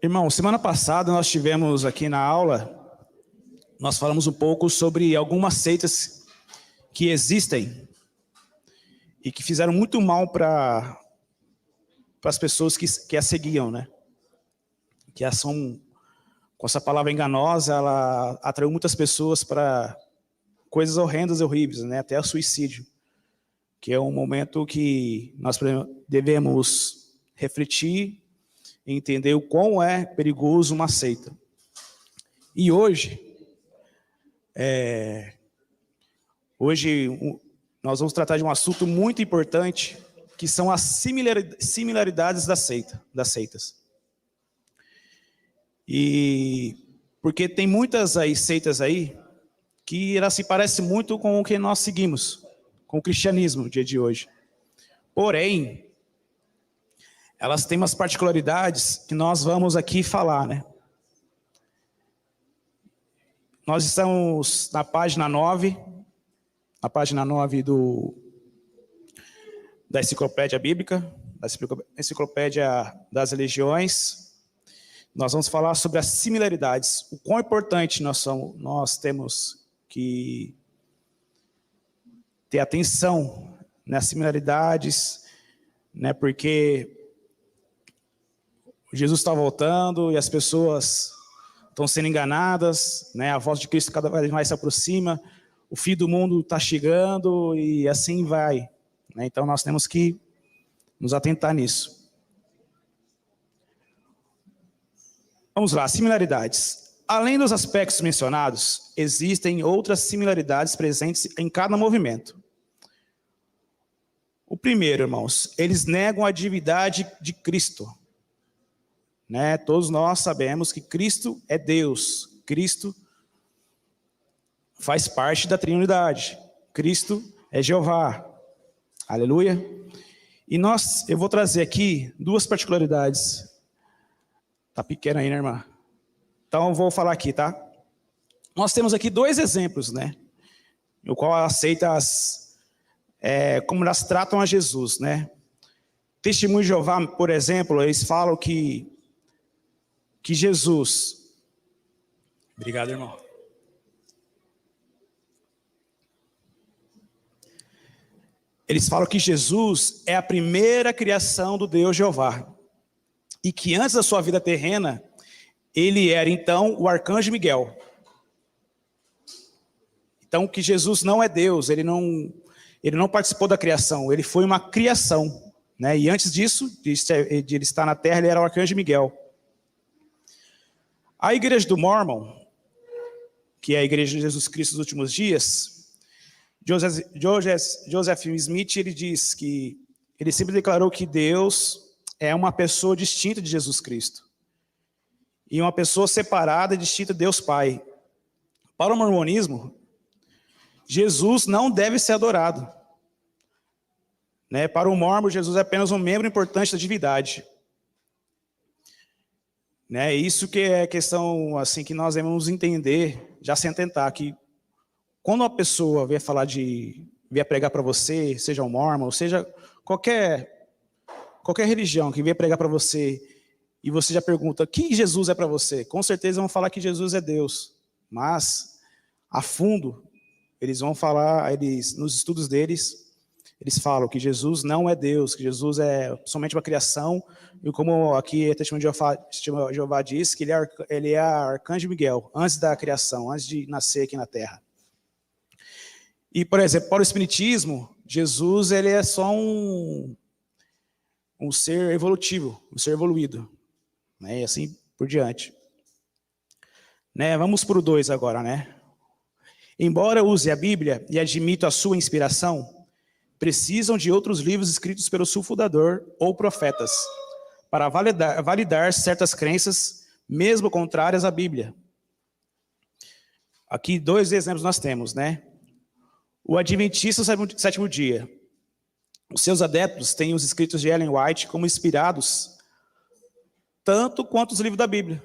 Irmão, semana passada nós tivemos aqui na aula, nós falamos um pouco sobre algumas seitas que existem e que fizeram muito mal para as pessoas que a seguiam, né? Que ação, com essa palavra enganosa, ela atraiu muitas pessoas para coisas horrendas e horríveis, né? Até o suicídio, que é um momento que nós devemos refletir e entender o quão é perigoso uma seita. E hoje nós vamos tratar de um assunto muito importante, que são as similaridades das seitas. E porque tem muitas seitas aí que elas se parecem muito com o que nós seguimos, com o cristianismo no dia de hoje. Porém, elas têm umas particularidades que nós vamos aqui falar, né? Nós estamos na página 9, da Enciclopédia Bíblica, da Enciclopédia das Religiões. Nós vamos falar sobre as similaridades, o quão importante nós temos que ter atenção nas similaridades, né? Porque Jesus está voltando e as pessoas estão sendo enganadas, né? A voz de Cristo cada vez mais se aproxima, o fim do mundo está chegando e assim vai, né? Então nós temos que nos atentar nisso. Vamos lá, similaridades. Além dos aspectos mencionados, existem outras similaridades presentes em cada movimento. O primeiro, irmãos, eles negam a divindade de Cristo. Né? Todos nós sabemos que Cristo é Deus, Cristo faz parte da Trindade, Cristo é Jeová, aleluia. E eu vou trazer aqui duas particularidades, tá pequena aí, né, irmã? Então eu vou falar aqui, tá? Nós temos aqui dois exemplos, né, no qual as seitas, como elas tratam a Jesus, né? Testemunho de Jeová, por exemplo, eles falam que Jesus... Obrigado, irmão. Eles falam que Jesus é a primeira criação do Deus Jeová. E que antes da sua vida terrena, ele era então o arcanjo Miguel. Então que Jesus não é Deus, ele não participou da criação, ele foi uma criação, né? E antes disso, de ele estar na terra, ele era o arcanjo Miguel. A igreja do Mormon, que é a igreja de Jesus Cristo dos últimos dias, Joseph Smith, ele diz que ele sempre declarou que Deus é uma pessoa distinta de Jesus Cristo. E uma pessoa separada e distinta de Deus Pai. Para o mormonismo, Jesus não deve ser adorado. Né? Para o mormon, Jesus é apenas um membro importante da divindade. Né? Isso que é questão assim, que nós devemos entender, já se atentar, que quando uma pessoa vier pregar para você, seja um mormon, seja qualquer religião que vier pregar para você, e você já pergunta, quem Jesus é para você? Com certeza vão falar que Jesus é Deus, mas a fundo, eles vão falar, nos estudos deles, eles falam que Jesus não é Deus, que Jesus é somente uma criação, e como aqui a Testemunho de Jeová diz, que ele é arcanjo Miguel, antes da criação, antes de nascer aqui na terra. E, por exemplo, para o Espiritismo, Jesus ele é só um ser evolutivo, um ser evoluído, né? E assim por diante. Né? Vamos para o 2 agora, né? Embora use a Bíblia e admito a sua inspiração, precisam de outros livros escritos pelo seu fundador ou profetas, para validar certas crenças, mesmo contrárias à Bíblia. Aqui 2 exemplos nós temos, né? O Adventista do Sétimo Dia. Os seus adeptos têm os escritos de Ellen White como inspirados, tanto quanto os livros da Bíblia.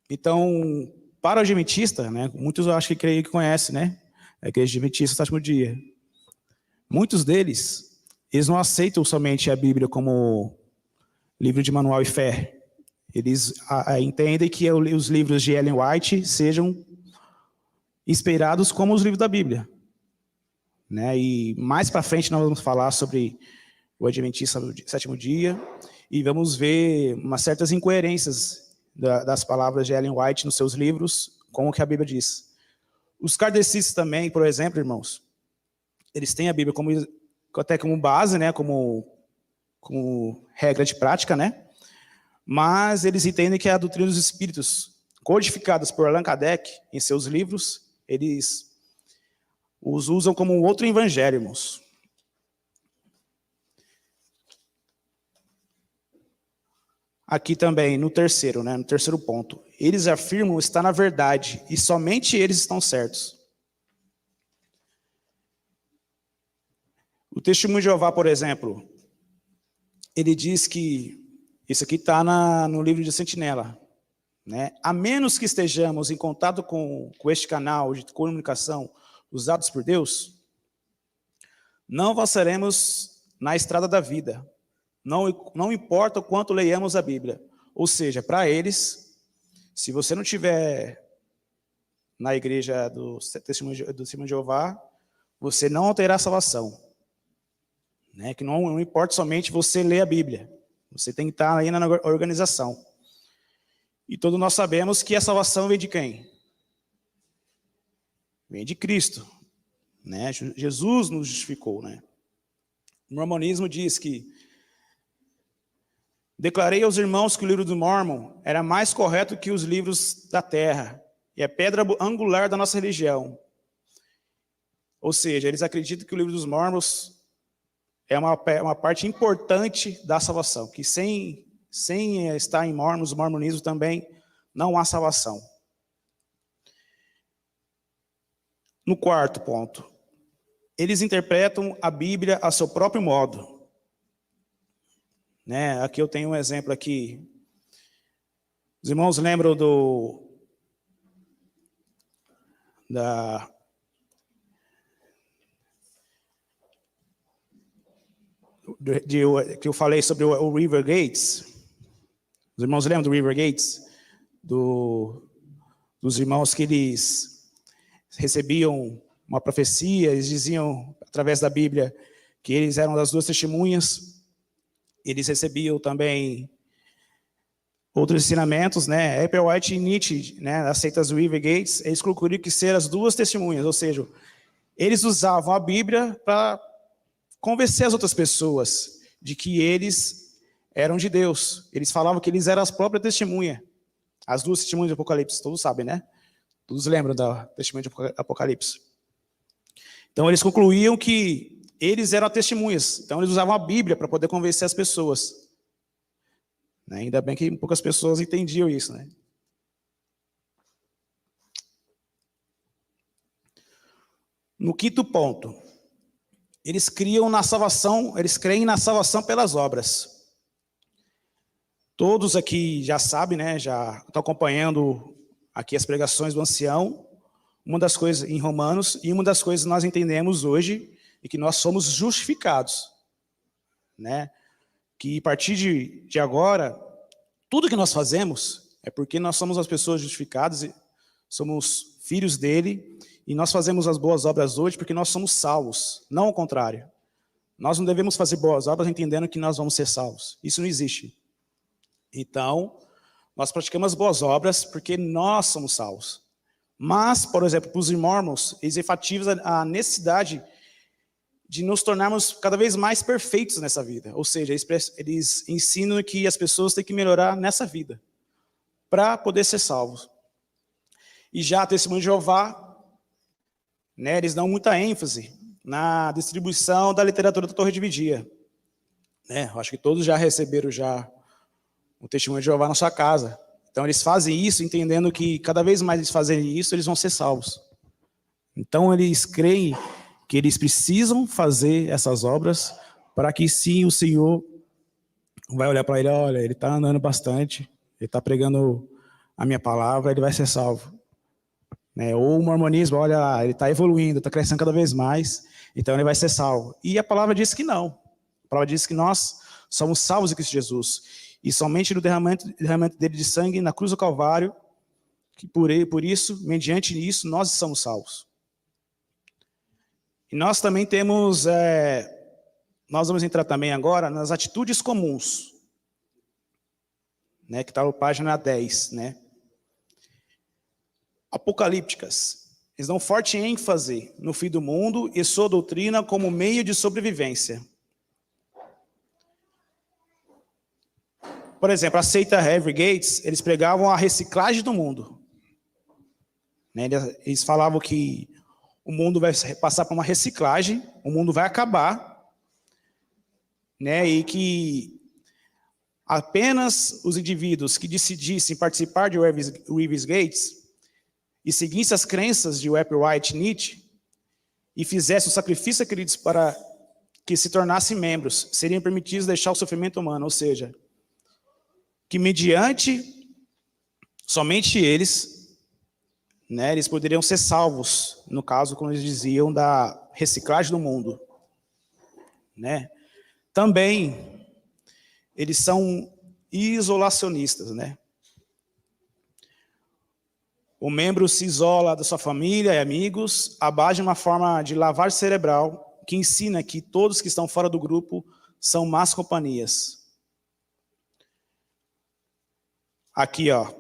Então, para o Adventista, né, muitos eu acho que creio que conhecem, né? A Igreja Adventista do Sétimo Dia. Muitos deles, eles não aceitam somente a Bíblia como livro de manual e fé. Eles entendem que os livros de Ellen White sejam inspirados como os livros da Bíblia. Né? E mais para frente nós vamos falar sobre o Adventista do sétimo dia e vamos ver umas certas incoerências das palavras de Ellen White nos seus livros com o que a Bíblia diz. Os kardecistas também, por exemplo, irmãos, eles têm a Bíblia até como base, né? como regra de prática, né? Mas eles entendem que a doutrina dos espíritos, codificadas por Allan Kardec em seus livros, eles os usam como um outro evangelho, irmãos. Aqui também, no terceiro ponto. Eles afirmam estar na verdade, e somente eles estão certos. O Testemunho de Jeová, por exemplo, ele diz que, isso aqui está no livro de Sentinela, né? A menos que estejamos em contato com este canal de comunicação usados por Deus, não avançaremos na estrada da vida. Não importa o quanto leiamos a Bíblia. Ou seja, para eles, se você não estiver na igreja do Testemunho de Jeová, você não terá salvação. Né? Que não importa somente você ler a Bíblia. Você tem que estar aí na organização. E todos nós sabemos que a salvação vem de quem? Vem de Cristo, né? Jesus nos justificou, né? O mormonismo diz que declarei aos irmãos que o livro do Mórmon era mais correto que os livros da terra e é pedra angular da nossa religião. Ou seja, eles acreditam que o livro dos Mórmons é uma parte importante da salvação, que sem estar em Mórmons, o mormonismo também não há salvação. No quarto ponto, eles interpretam a Bíblia a seu próprio modo. Né? Aqui eu tenho um exemplo aqui. Os irmãos lembram que eu falei sobre o River Gates? Os irmãos lembram do River Gates? Dos irmãos que eles recebiam uma profecia, eles diziam, através da Bíblia, que eles eram das duas testemunhas. Eles recebiam também outros ensinamentos, né? Applewhite e Nietzsche, né? As seitas do River Gates, eles concluíram que ser as duas testemunhas, ou seja, eles usavam a Bíblia para convencer as outras pessoas de que eles eram de Deus. Eles falavam que eles eram as próprias testemunhas. As duas testemunhas do Apocalipse, todos sabem, né? Todos lembram da testemunha do Apocalipse. Então, eles concluíam que eles eram testemunhas. Então, eles usavam a Bíblia para poder convencer as pessoas. Ainda bem que poucas pessoas entendiam isso, né? No quinto ponto, eles creem na salvação pelas obras. Todos aqui já sabem, né? Já estão acompanhando aqui as pregações do ancião. Uma das coisas em Romanos, e uma das coisas que nós entendemos hoje, é que nós somos justificados. Né? Que a partir de agora, tudo que nós fazemos é porque nós somos as pessoas justificadas, somos filhos dele, e nós fazemos as boas obras hoje porque nós somos salvos, não ao contrário. Nós não devemos fazer boas obras entendendo que nós vamos ser salvos. Isso não existe. Então, nós praticamos boas obras porque nós somos salvos. Mas, por exemplo, para os mormons, eles enfatizam a necessidade de nos tornarmos cada vez mais perfeitos nessa vida. Ou seja, eles ensinam que as pessoas têm que melhorar nessa vida para poder ser salvos. E já a Testemunho de Jeová, né, eles dão muita ênfase na distribuição da literatura da Torre de Vigia. Né, eu acho que todos já receberam o Testemunho de Jeová na sua casa. Então, eles fazem isso entendendo que cada vez mais eles fazerem isso, eles vão ser salvos. Então, eles creem que eles precisam fazer essas obras para que sim o Senhor vai olhar para ele, olha, ele está andando bastante, ele está pregando a minha palavra, ele vai ser salvo. Né? Ou o mormonismo, olha, ele está evoluindo, está crescendo cada vez mais, então ele vai ser salvo. E a palavra diz que não. A palavra diz que nós somos salvos em Cristo Jesus. e somente no derramamento dele de sangue na cruz do Calvário, que por isso, mediante isso, nós somos salvos. E nós também temos, nós vamos entrar também agora nas atitudes comuns, né, que está na página 10, né? Apocalípticas. Eles dão forte ênfase no fim do mundo e sua doutrina como meio de sobrevivência. Por exemplo, a seita Heavy Gates, eles pregavam a reciclagem do mundo. Né? Eles falavam que o mundo vai passar por uma reciclagem, o mundo vai acabar, né? E que apenas os indivíduos que decidissem participar de Heavy Gates e seguissem as crenças de White Nietzsche e fizessem o sacrifício requerido para que se tornassem membros, seriam permitidos deixar o sofrimento humano, ou seja, que mediante somente eles, né, eles poderiam ser salvos, no caso, como eles diziam, da reciclagem do mundo. Né? Também, eles são isolacionistas, né? O membro se isola da sua família e amigos, à base de uma forma de lavagem cerebral, que ensina que todos que estão fora do grupo são más companhias. Aqui, ó,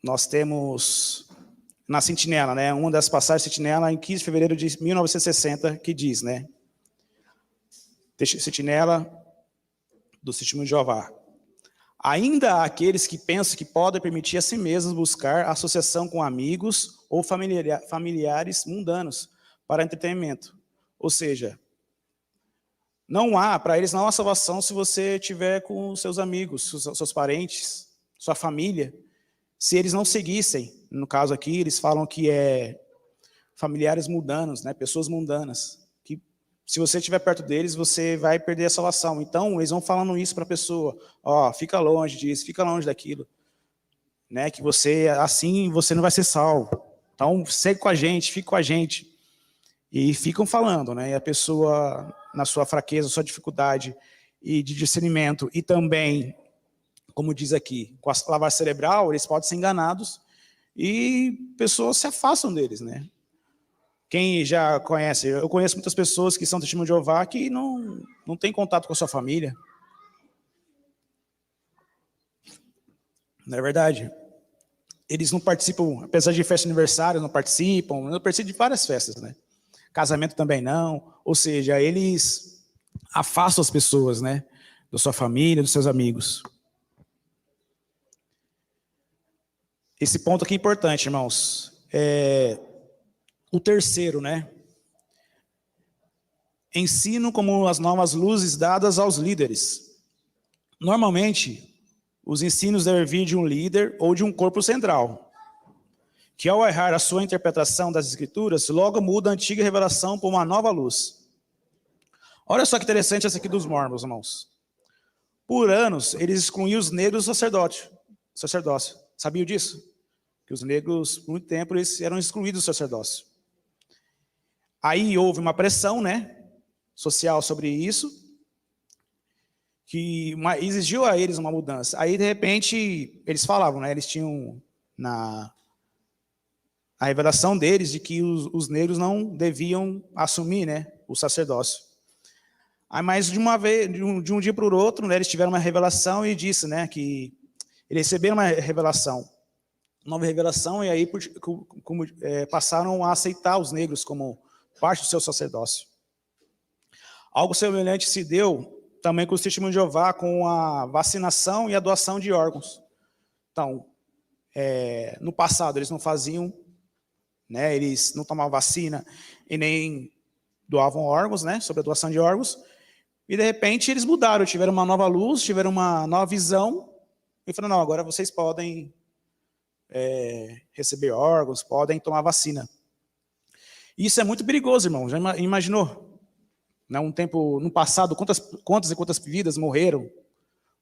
nós temos na Sentinela, né, uma das passagens da Sentinela em 15 de fevereiro de 1960, que diz, né, Sentinela do Testemunho de Jeová. Ainda há aqueles que pensam que podem permitir a si mesmos buscar associação com amigos ou familiares mundanos para entretenimento. Ou seja, para eles não há salvação se você estiver com seus amigos, seus parentes, sua família, se eles não seguissem. No caso aqui, eles falam que é familiares mundanos, né, pessoas mundanas. Que se você estiver perto deles, você vai perder a salvação. Então, eles vão falando isso para a pessoa. Ó, fica longe disso, fica longe daquilo. Né, que você, assim, você não vai ser salvo. Então, segue com a gente, fica com a gente. E ficam falando, né? E a pessoa, na sua fraqueza, sua dificuldade e de discernimento, e também, como diz aqui, com a lavagem cerebral, eles podem ser enganados e pessoas se afastam deles, né? Quem já conhece, eu conheço muitas pessoas que são testemunhas de Jeová que não tem contato com a sua família. Não é verdade? Eles não participam, apesar de festa de aniversário, não participam de várias festas, né? Casamento também não, ou seja, eles afastam as pessoas, né? Da sua família, dos seus amigos. Esse ponto aqui é importante, irmãos. O terceiro, né? Ensino como as novas luzes dadas aos líderes. Normalmente, os ensinos devem vir de um líder ou de um corpo central, que ao errar a sua interpretação das escrituras, logo muda a antiga revelação por uma nova luz. Olha só que interessante essa aqui dos mormons, irmãos. Por anos, eles excluíam os negros do sacerdócio. Sabiam disso? Que os negros, por muito tempo, eles eram excluídos do sacerdócio. Aí houve uma pressão, né, social sobre isso, que exigiu a eles uma mudança. Aí, de repente, eles falavam, né, eles tinham a revelação deles de que os negros não deviam assumir, né, o sacerdócio. Aí, mas de um dia para o outro, né, eles tiveram uma revelação e disse, né, que eles receberam uma revelação, nova revelação, e aí passaram a aceitar os negros como parte do seu sacerdócio. Algo semelhante se deu também com os testemunhos de Jeová, com a vacinação e a doação de órgãos. Então, no passado eles não faziam, né, eles não tomavam vacina e nem doavam órgãos, né, sobre a doação de órgãos, e de repente eles mudaram, tiveram uma nova luz, tiveram uma nova visão, e falaram, não, agora vocês podem receber órgãos, podem tomar vacina. Isso é muito perigoso, irmão, já imaginou? No passado, quantas e quantas vidas morreram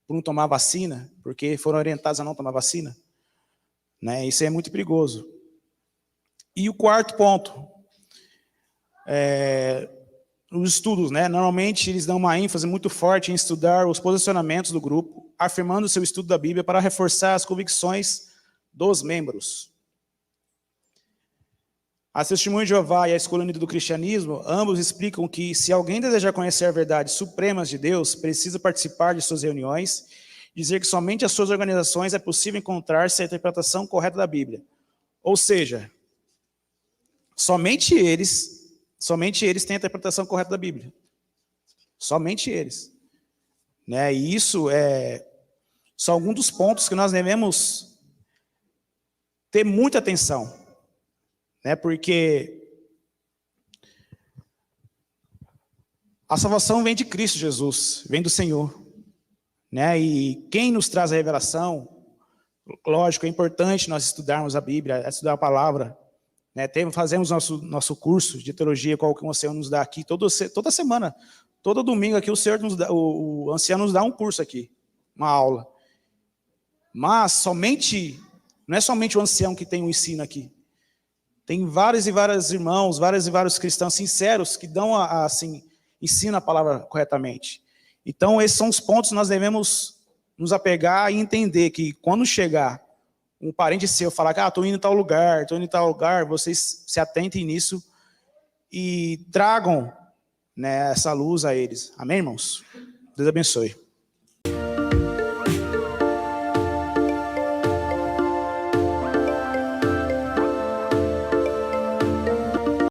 por não tomar vacina, porque foram orientados a não tomar vacina? Né? Isso é muito perigoso. E o quarto ponto, os estudos, né? Normalmente eles dão uma ênfase muito forte em estudar os posicionamentos do grupo, afirmando o seu estudo da Bíblia para reforçar as convicções dos membros. A Testemunha de Jeová e a Escola Unida do Cristianismo, ambos explicam que se alguém desejar conhecer as verdades supremas de Deus, precisa participar de suas reuniões, dizer que somente as suas organizações é possível encontrar-se a interpretação correta da Bíblia. Ou seja, somente eles têm a interpretação correta da Bíblia. Somente eles. Né? E isso é só algum dos pontos que nós devemos ter muita atenção. Né? Porque a salvação vem de Cristo Jesus, vem do Senhor. Né? E quem nos traz a revelação, lógico, é importante nós estudarmos a Bíblia, estudar a palavra. Né? Fazemos nosso curso de teologia, qual que o Ancião nos dá aqui, toda semana, todo domingo aqui, o Ancião nos dá um curso aqui, uma aula. Mas não é somente o Ancião que tem um ensino aqui. Tem vários e vários irmãos, vários e vários cristãos sinceros que dão, assim, ensinam a palavra corretamente. Então, esses são os pontos que nós devemos nos apegar e entender que quando chegar um parente seu falar que estou indo em tal lugar, vocês se atentem nisso e tragam, né, essa luz a eles. Amém, irmãos? Deus abençoe.